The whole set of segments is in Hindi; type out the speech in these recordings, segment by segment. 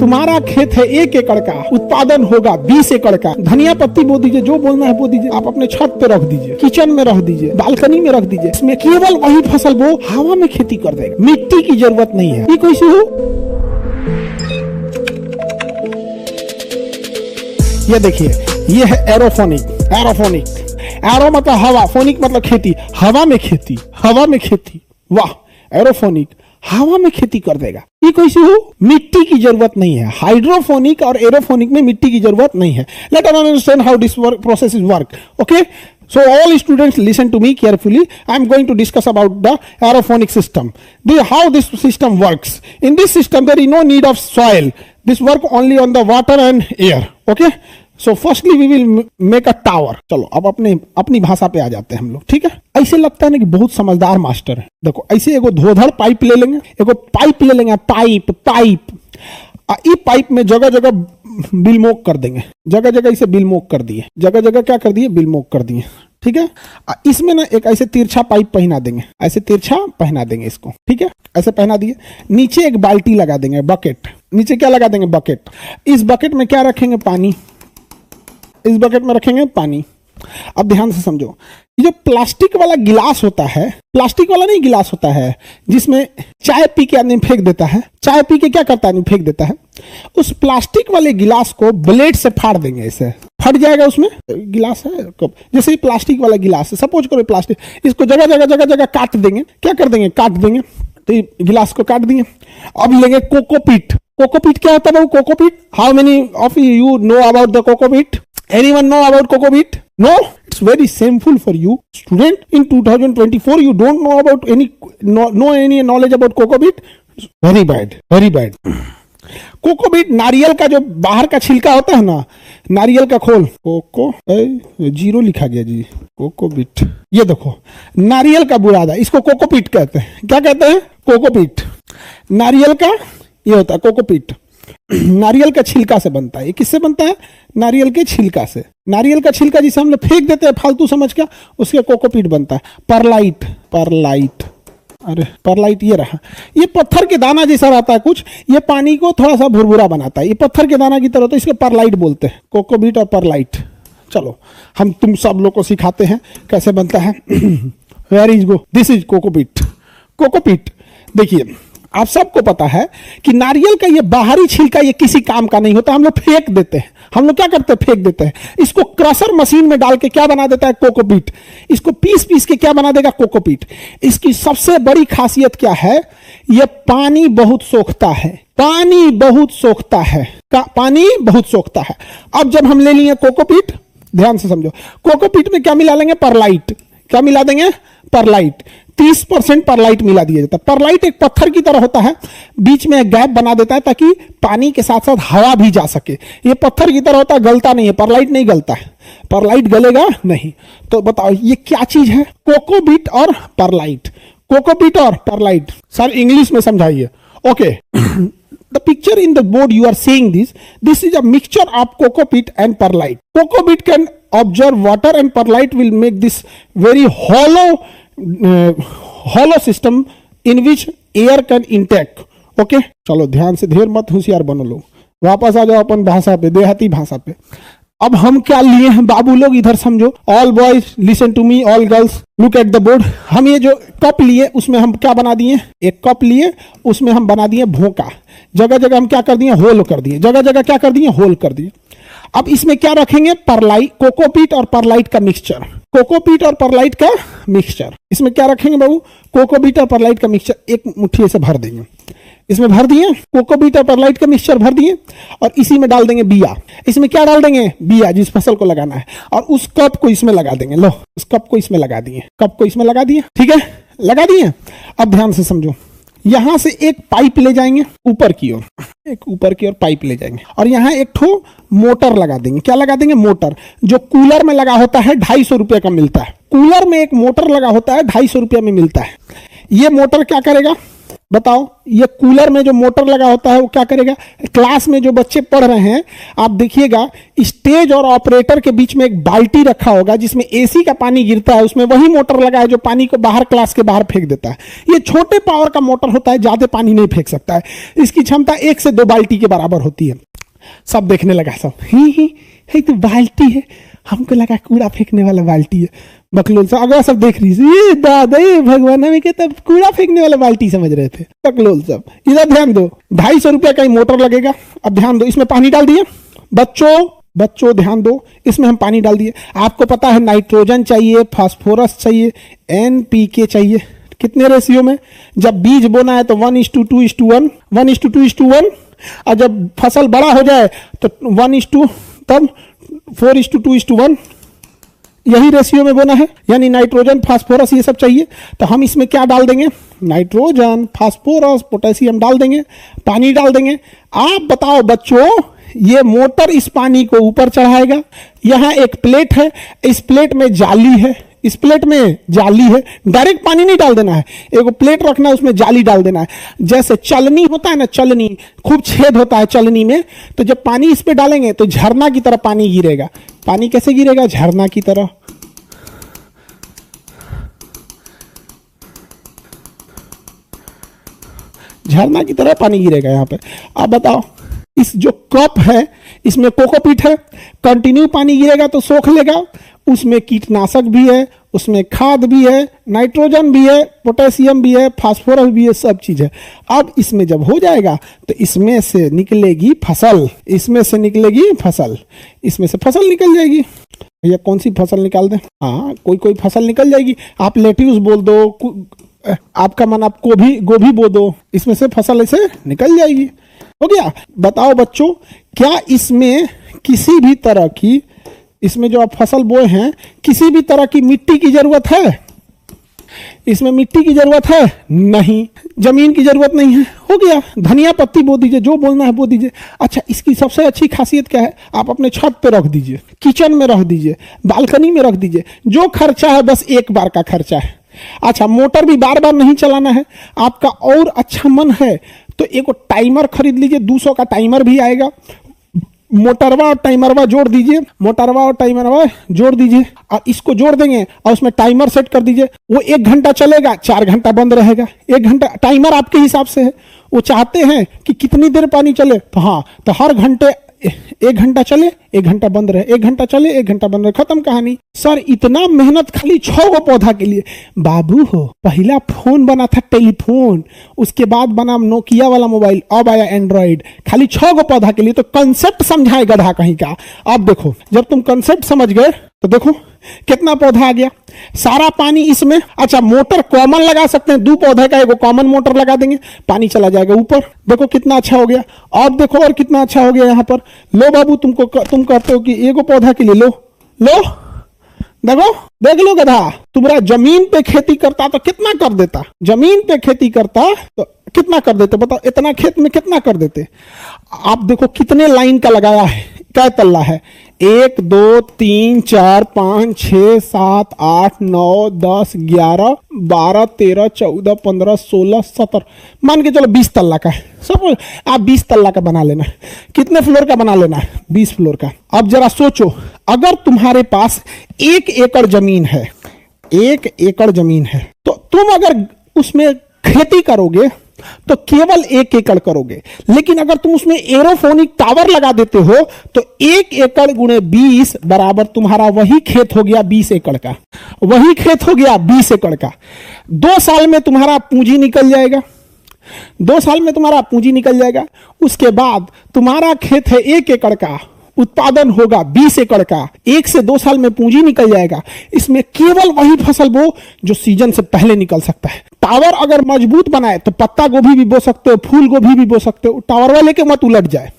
तुम्हारा खेत है 1 एकड़ का, उत्पादन होगा 20 एकड़ का। धनिया पत्ती बो दीजिए, जो बोलना है बो दीजिए, आप अपने छत पे रख दीजिए, किचन में रख दीजिए, बालकनी में रख दीजिए। इसमें केवल वही फसल वो हवा में खेती कर देगा, मिट्टी की जरूरत नहीं है। ये कैसे हो? ये देखिए, ये है एरोफोनिक। एरो मतलब हवा, फोनिक मतलब खेती, हवा में खेती, हवा में खेती। वाह, एरोफोनिक हवा में खेती कर देगा। ये कैसे हो? मिट्टी की जरूरत नहीं है। हाइड्रोफोनिक और एरोफोनिक में मिट्टी की जरूरत नहीं है। Let us understand how this process is work. Okay, so all students listen to me carefully. I am going to discuss about the aerophonic system. How this system works. In this system there is no need of soil. This work only on the water and air. Okay. So firstly we will make a tower. चलो अब अपनी भाषा पे आ जाते हैं हम लोग, ठीक है। ऐसे लगता है ना कि बहुत समझदार मास्टर है। देखो ऐसे एगो धोधड़ पाइप ले लेंगे, पाइप ई पाइप में जगह जगह बिलमोक कर देंगे, जगह जगह इसे बिलमोक कर दिए, जगह जगह क्या कर दिए, बिलमोक कर दिए, ठीक है। इसमें ना एक ऐसे तिरछा पाइप पहना देंगे, ऐसे तिरछा पहना देंगे इसको, ठीक है। ऐसे पहना दिए, नीचे एक बाल्टी लगा देंगे, बकेट। नीचे क्या लगा देंगे? बकेट। इस बकेट में क्या रखेंगे? पानी। इस बकेट में रखेंगे पानी। अब ध्यान से समझो, ये जो प्लास्टिक वाला गिलास होता है, प्लास्टिक वाला नहीं गिलास होता है जिसमें चाय पी के आदमी फेंक देता है, चाय पी के क्या करता है? फेंक देता है। उस प्लास्टिक वाले गिलास को ब्लेड से फाड़ देंगे, ऐसे फट जाएगा। उसमें गिलास है, जैसे प्लास्टिक वाला गिलास है, सपोज करो प्लास्टिक, इसको जगह जगह काट देंगे। क्या कर देंगे? काट देंगे। तो ये गिलास को काट दिए। अब लेंगे कोकोपीट। कोकोपीट क्या होता है? Cocopeat, how many of you know about the cocopeat? Anyone know about cocopeat? No? It's very shameful for you, student. In 2024, you don't know about any knowledge about cocopeat? Very bad, very bad. Cocopeat नारियल का जो बाहर का छिलका होता है ना, नारियल का खोल, जीरो लिखा गया जी, कोकोपीट। ये देखो, नारियल का बुरादा, इसको कोकोपीट कहते हैं। क्या कहते हैं? कोकोपीट। नारियल का ये होता है कोकोपीट, नारियल का छिलका से बनता है। ये किससे बनता है? नारियल के छिलका से। नारियल का छिलका जिसे हम लोग फेंक देते हैं फालतू समझ के, उसके कोकोपीट बनता है। परलाइट, अरे परलाइट ये रहा, ये पत्थर के दाना जैसा रहता है कुछ, ये पानी को थोड़ा सा भुरभुरा बनाता है, ये पत्थर के दाना की तरह होता है, इसको परलाइट बोलते हैं। कोकोपीट और परलाइट, चलो हम तुम सब लोग को सिखाते हैं कैसे बनता है। Where is go, this is cocopeat. Cocopeat देखिए, आप सबको पता है कि नारियल का ये बाहरी छिलका ये किसी काम का नहीं होता, हम लोग फेंक देते हैं। हम लोग क्या करते हैं? फेंक देते हैं। इसको क्रशर मशीन में डाल के क्या बना देता है? कोकोपीट। इसको पीस के क्या बना देगा? कोकोपीट। इसकी सबसे बड़ी खासियत क्या है? ये पानी बहुत सोखता है, पानी बहुत सोखता है, पानी बहुत सोखता है। अब जब हम ले लिए कोकोपीट, ध्यान से समझो, कोकोपीट में क्या मिला लेंगे? परलाइट। क्या मिला देंगे? परलाइट। 30% परलाइट मिला दिया जाता है। परलाइट एक पत्थर की तरह होता है, बीच में एक गैप बना देता है ताकि पानी के साथ साथ हवा भी जा सके। ये पत्थर की तरह होता है, गलता नहीं है। परलाइट नहीं गलता है, परलाइट गलेगा नहीं। तो बताओ ये क्या चीज है? कोकोपीट और परलाइट। कोकोपीट और परलाइट। सर इंग्लिश में समझाइए। Okay, the picture in the board you are seeing this is a mixture of cocopeat and perlite. Cocopeat can absorb water and perlite will make this very hollow system in which air can intake. Okay, चलो ध्यान से, ढेर मत होशियार बनो लोग, वापस आ जाओ अपन भाषा पे, देहाती भाषा पे। अब हम क्या लिए हैं बाबू लोग? इधर समझो, all boys listen to me, all girls look at the board. हम ये जो कप लिए उसमें हम क्या बना दिए? एक कप लिए, उसमें हम बना दिए भोंका। जगह जगह हम क्या कर दिए? होल कर दिए। जगह जगह क्या कर दिए? होल कर दिए। अब इसमें क्या रखेंगे? परलाइट, कोकोपीट और परलाइट का मिक्सचर। कोकोपीट और परलाइट का मिक्सचर। इसमें क्या रखेंगे बाबू? कोकोपीट और परलाइट का मिक्सचर एक मुट्ठी से भर देंगे। इसमें भर दिए, कोकोपीट और परलाइट का मिक्सचर भर दिए, और इसी में डाल देंगे बिया। इसमें क्या डाल देंगे? बिया, जिस फसल को लगाना है। और उस कप को इसमें लगा देंगे। लो, उस कप को इसमें लगा दिए, कप को इसमें लगा दिए, ठीक है, लगा दिए। अब ध्यान से समझो, यहां से एक पाइप ले जाएंगे ऊपर की ओर, एक ऊपर की ओर पाइप ले जाएंगे, और यहां एक ठो मोटर लगा देंगे। क्या लगा देंगे? मोटर। जो कूलर में लगा होता है 250 रुपये का मिलता है। कूलर में एक मोटर लगा होता है 250 रुपये में मिलता है। ये मोटर क्या करेगा? बताओ, ये कूलर में जो मोटर लगा होता है वो क्या करेगा? क्लास में जो बच्चे पढ़ रहे हैं आप देखिएगा, स्टेज और ऑपरेटर के बीच में एक बाल्टी रखा होगा जिसमें एसी का पानी गिरता है, उसमें वही मोटर लगा है जो पानी को बाहर, क्लास के बाहर फेंक देता है। ये छोटे पावर का मोटर होता है, ज्यादा पानी नहीं फेंक सकता है, इसकी क्षमता 1 से 2 बाल्टी के बराबर होती है। सब देखने लगा, सब ही तो बाल्टी है, हमको लगा कूड़ा फेंकने वाला बाल्टी है। बकलोल साहब अगला सब देख रही थी, दादा भगवान में के तब कूड़ा फेंकने वाला बाल्टी समझ रहे थे। बकलोल साहब इधर ध्यान दो, 250 रुपया का ही मोटर लगेगा। अब ध्यान दो, इसमें पानी डाल दिए बच्चों ध्यान दो, इसमें हम पानी डाल दिए। आपको पता है नाइट्रोजन चाहिए, फास्फोरस चाहिए, NPK चाहिए, कितने रेशियो में? जब बीज बोना है तो 1:2:1, 1:2:1, और जब फसल बड़ा हो जाए तो 1:, तब 4:2:1, यही रेशियो में बोना है। यानी नाइट्रोजन, फास्फोरस ये सब चाहिए, तो हम इसमें क्या डाल देंगे? नाइट्रोजन, फास्फोरस, पोटेशियम डाल देंगे, पानी डाल देंगे। आप बताओ बच्चों, ये मोटर इस पानी को ऊपर चढ़ाएगा। यहां एक प्लेट है, इस प्लेट में जाली है, इस प्लेट में जाली है, डायरेक्ट पानी नहीं डाल देना है, एक प्लेट रखना है, उसमें जाली डाल देना है। जैसे चलनी होता है ना, चलनी खूब छेद होता है चलनी में, तो जब पानी इस पे डालेंगे तो झरना की तरह पानी गिरेगा। पानी कैसे गिरेगा? झरना की तरह। झरना की तरह पानी गिरेगा यहां पे। अब बताओ, इस जो कप है इसमें कोकोपीट है, कंटिन्यू पानी गिरेगा तो सोख लेगा। उसमें कीटनाशक भी है, उसमें खाद भी है, नाइट्रोजन भी है, पोटेशियम भी है, फास्फोरस भी है, सब चीज है। अब इसमें जब हो जाएगा तो इसमें से निकलेगी फसल, इसमें से निकलेगी फसल, इसमें से फसल निकल जाएगी। भैया कौन सी फसल निकाल दें? हाँ, कोई फसल निकल जाएगी। आप लेट्यूस बोल दो, आपका मन आप गोभी बो दो, इसमें से फसल ऐसे निकल जाएगी। हो गया। बताओ बच्चों, क्या इसमें किसी भी तरह की, इसमें जो आप फसल बोए हैं, किसी भी तरह की मिट्टी की जरूरत है? इसमें मिट्टी की जरूरत है? नहीं। जमीन की जरूरत नहीं है। हो गया। धनिया पत्ती बो दीजिए, जो बोलना है बो दीजिए। अच्छा, इसकी सबसे अच्छी खासियत क्या है? आप अपने छत पे रख दीजिए, किचन में रख दीजिए, बालकनी में रख दीजिए। जो खर्चा है बस एक बार का खर्चा है। अच्छा, मोटर भी बार बार नहीं चलाना है। आपका और अच्छा मन है तो एक टाइमर खरीद लीजिए, 200 का टाइमर भी आएगा। मोटरवा और टाइमरवा जोड़ दीजिए, मोटरवा और टाइमरवा जोड़ दीजिए और इसको जोड़ देंगे और उसमें टाइमर सेट कर दीजिए। वो 1 घंटा चलेगा, 4 घंटा बंद रहेगा। 1 घंटा टाइमर आपके हिसाब से है। वो चाहते हैं कि कितनी देर पानी चले, तो हाँ, तो हर घंटे 1 घंटा चले, 1 घंटा बंद रहे, 1 घंटा चले, 1 घंटा बंद रहे, खत्म कहानी। सर इतना मेहनत खाली 6 गो पौधा के लिए? बाबू हो, पहला फोन बना था टेलीफोन, उसके बाद बना नोकिया वाला मोबाइल, अब आया एंड्रॉइड, खाली 6 गो पौधा के लिए। तो कंसेप्ट समझाए गधा कहीं का। अब देखो, जब तुम कंसेप्ट समझ गए तो देखो कितना पौधा आ गया, सारा पानी इसमें। अच्छा, मोटर कॉमन लगा सकते हैं, 2 पौधे का एगो कॉमन मोटर लगा देंगे, पानी चला जाएगा ऊपर। देखो कितना अच्छा हो गया। अब देखो और कितना अच्छा हो गया यहाँ पर। लो बाबू, तुम कहते हो कि एगो पौधा के लिए लो, देखो, देख लो गधा, तुम्हारा जमीन पे खेती करता तो कितना कर देता? जमीन पे खेती करता तो कितना कर देते? बताओ, इतना खेत में कितना कर देते? आप देखो कितने लाइन का लगाया है, क्या तल्ला है? 1 2 3 4 5 6 7 8 9 10 11 12 13 14 15 16 17, मान के चलो 20 तल्ला का है। सब आप 20 तल्ला का बना लेना है। कितने फ्लोर का बना लेना है? 20 फ्लोर का। अब जरा सोचो, अगर तुम्हारे पास 1 एकड़ जमीन है, 1 एकड़ जमीन है, तो तुम अगर उसमें खेती करोगे तो केवल 1 एकड़ करोगे। लेकिन अगर तुम उसमें एरोफोनिक टावर लगा देते हो तो 1 एकड़ गुणे 20 बराबर तुम्हारा वही खेत हो गया 20 एकड़ का। वही खेत हो गया 20 एकड़ का। 2 साल में तुम्हारा पूंजी निकल जाएगा। 2 साल में तुम्हारा पूंजी निकल जाएगा। उसके बाद तुम्हारा खेत है 1 एकड़ का, उत्पादन होगा 20 एकड़ का। 1 से 2 साल में पूंजी निकल जाएगा। इसमें केवल वही फसल बो जो सीजन से पहले निकल सकता है। टावर अगर मजबूत बनाए तो पत्ता गोभी भी बो सकते हो, फूल गोभी भी बो सकते हो। टावर वाले के मत उलट जाए।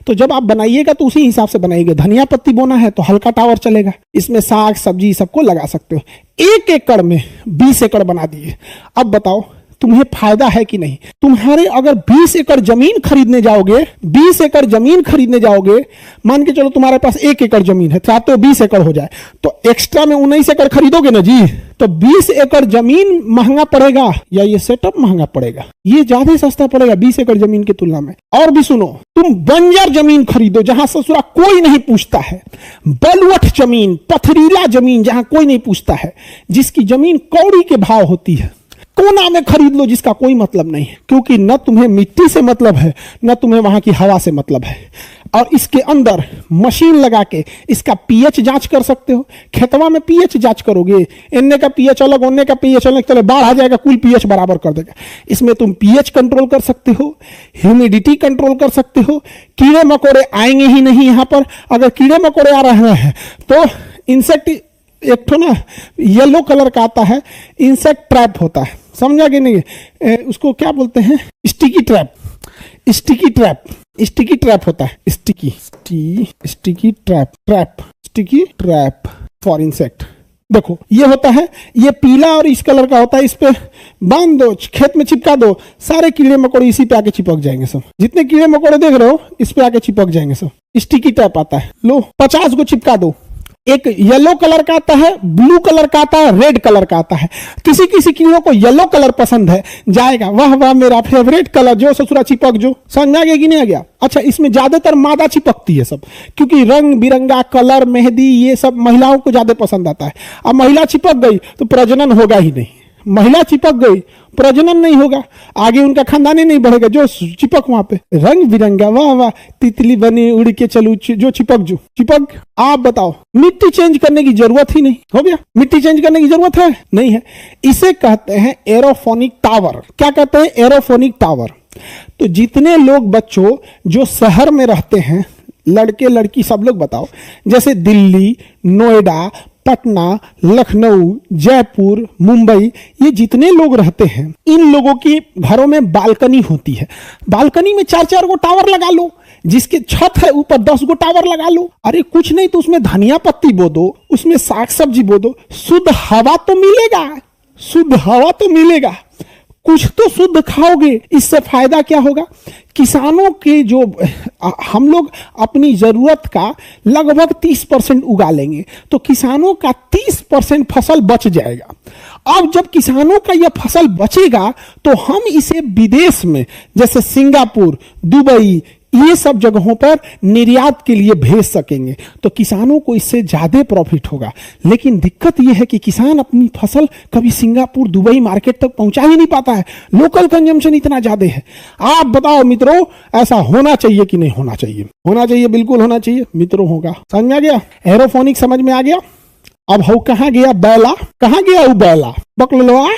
तो जब आप बनाइएगा तो उसी हिसाब से बनाइएगा। धनिया पत्ती बोना है तो हल्का टावर चलेगा, इसमें साग सब्जी सबको लगा सकते हो। 1 एकड़ में 20 एकड़ बना दिए। अब बताओ तुम्हें फायदा है कि नहीं। तुम्हारे अगर 20 एकड़ जमीन खरीदने जाओगे, 20 एकड़ जमीन खरीदने जाओगे, मान के चलो तुम्हारे पास 1 एकड़ जमीन है, चाहते हो 20 एकड़ हो जाए, तो एक्स्ट्रा में 19 एकड़ खरीदोगे ना जी। तो 20 एकड़ जमीन महंगा पड़ेगा या ये सेटअप महंगा पड़ेगा? ये ज्यादा सस्ता पड़ेगा 20 एकड़ जमीन की तुलना में। और भी सुनो, तुम बंजर जमीन खरीदो जहां ससुरा कोई नहीं पूछता है, बलुअठ जमीन, पथरीला जमीन जहां कोई नहीं पूछता है, जिसकी जमीन कौड़ी के भाव होती है, कोना में खरीद लो जिसका कोई मतलब नहीं है, क्योंकि न तुम्हें मिट्टी से मतलब है, न तुम्हें वहां की हवा से मतलब है। और इसके अंदर मशीन लगा के इसका पीएच जांच कर सकते हो। खेतवा में पीएच जांच करोगे, इन्ने का पीएच अलग, ओन्ने का पीएच अलग, चलो बाढ़ आ जाएगा, कुल पीएच बराबर कर देगा। इसमें तुम पीएच कंट्रोल कर सकते हो, ह्यूमिडिटी कंट्रोल कर सकते हो, कीड़े मकोड़े आएंगे ही नहीं यहां पर। अगर कीड़े मकोड़े आ रहे हैं तो इंसेक्ट, एक तो ना येलो कलर का आता है, इंसेक्ट ट्रैप होता है, समझा कि नहीं? उसको क्या बोलते हैं? Sticky trap, sticky trap, sticky trap होता है, स्टिकी ट्रैप फॉर इंसेक्ट। देखो ये होता है, ये पीला और इस कलर का होता है, इस पे बांध दो, खेत में चिपका दो, सारे कीड़े मकोड़े इसी पे आके चिपक जाएंगे सब। जितने कीड़े मकोड़े देख रहे हो इस पे आके चिपक जाएंगे सब। स्टिकी ट्रैप आता है, लो 50 को चिपका दो। एक येलो कलर का आता है, ब्लू कलर का आता है, रेड कलर का आता है। किसी किसी कीड़ों को येलो कलर पसंद है, जाएगा, वाह वाह मेरा फेवरेट कलर, जो ससुरा चिपक जो। समझ आ गया कि नहीं आ गया? अच्छा, इसमें ज्यादातर मादा चिपकती है सब, क्योंकि रंग बिरंगा कलर, मेहंदी, ये सब महिलाओं को ज्यादा पसंद आता है। अब महिला चिपक गई तो प्रजनन होगा ही नहीं, महिला चिपक गई प्रजनन नहीं होगा, आगे उनका खानदान ही नहीं बढ़ेगा। जो चिपक वहां पे रंग बिरंगा, वाह वाह तितली बनी उड़ के चलू, जो चिपक। आप बताओ, मिट्टी चेंज करने की जरूरत ही नहीं, हो गया? मिट्टी चेंज करने की जरूरत है नहीं है। इसे कहते हैं एरोफोनिक टावर। क्या कहते हैं? Aerophonic tower. तो जितने लोग बच्चों जो शहर में रहते हैं, लड़के लड़की सब लोग बताओ, जैसे दिल्ली, नोएडा, पटना, लखनऊ, जयपुर, मुंबई, ये जितने लोग रहते हैं, इन लोगों की घरों में बालकनी होती है। बालकनी में 4-4 गो टावर लगा लो, जिसके छत है ऊपर 10 गो टावर लगा लो। अरे कुछ नहीं तो उसमें धनिया पत्ती बो दो, उसमें साग सब्जी बो दो, शुद्ध हवा तो मिलेगा, शुद्ध हवा तो मिलेगा, कुछ तो शुद्ध खाओगे। इससे फायदा क्या होगा? किसानों के जो हम लोग अपनी जरूरत का लगभग 30% उगा लेंगे, तो किसानों का 30% फसल बच जाएगा। अब जब किसानों का यह फसल बचेगा तो हम इसे विदेश में, जैसे सिंगापुर, दुबई, ये सब जगहों पर निर्यात के लिए भेज सकेंगे, तो किसानों को इससे ज्यादा प्रॉफिट होगा। लेकिन दिक्कत यह है कि किसान अपनी फसल कभी सिंगापुर, दुबई मार्केट तक पहुंचा ही नहीं पाता है, लोकल कंजम्पशन इतना ज्यादा है। आप बताओ मित्रों, ऐसा होना चाहिए कि नहीं होना चाहिए? होना चाहिए, बिल्कुल होना चाहिए मित्रों। होगा, समझ में आ गया? एरोफोनिक समझ में आ गया? अब हो कहां गया बैला? कहां गया वो बैला? बकलवा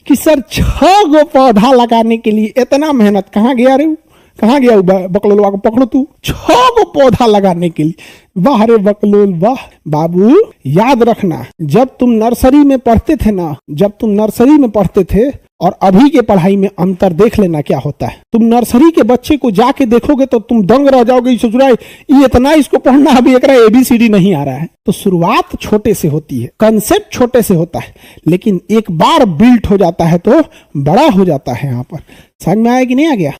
कि सर 6 गो पौधा लगाने के लिए इतना मेहनत, कहां गया रे? कहां गया बकलोलवा को पकड़ो तू, 6 गो पौधा लगाने के लिए। वाह रे बकलोल वाह। बाबू याद रखना, जब तुम नर्सरी में पढ़ते थे ना, जब तुम नर्सरी में पढ़ते थे और अभी के पढ़ाई में अंतर देख लेना क्या होता है। तुम नर्सरी के बच्चे को जाके देखोगे तो तुम दंग रह जाओगे, ससुराल ये इतना इसको पढ़ना, अभी एक ABCD नहीं आ रहा है। तो शुरुआत छोटे से होती है, कंसेप्ट छोटे से होता है, लेकिन एक बार बिल्ट हो जाता है तो बड़ा हो जाता है। यहाँ पर समझ में आया कि नहीं आ गया?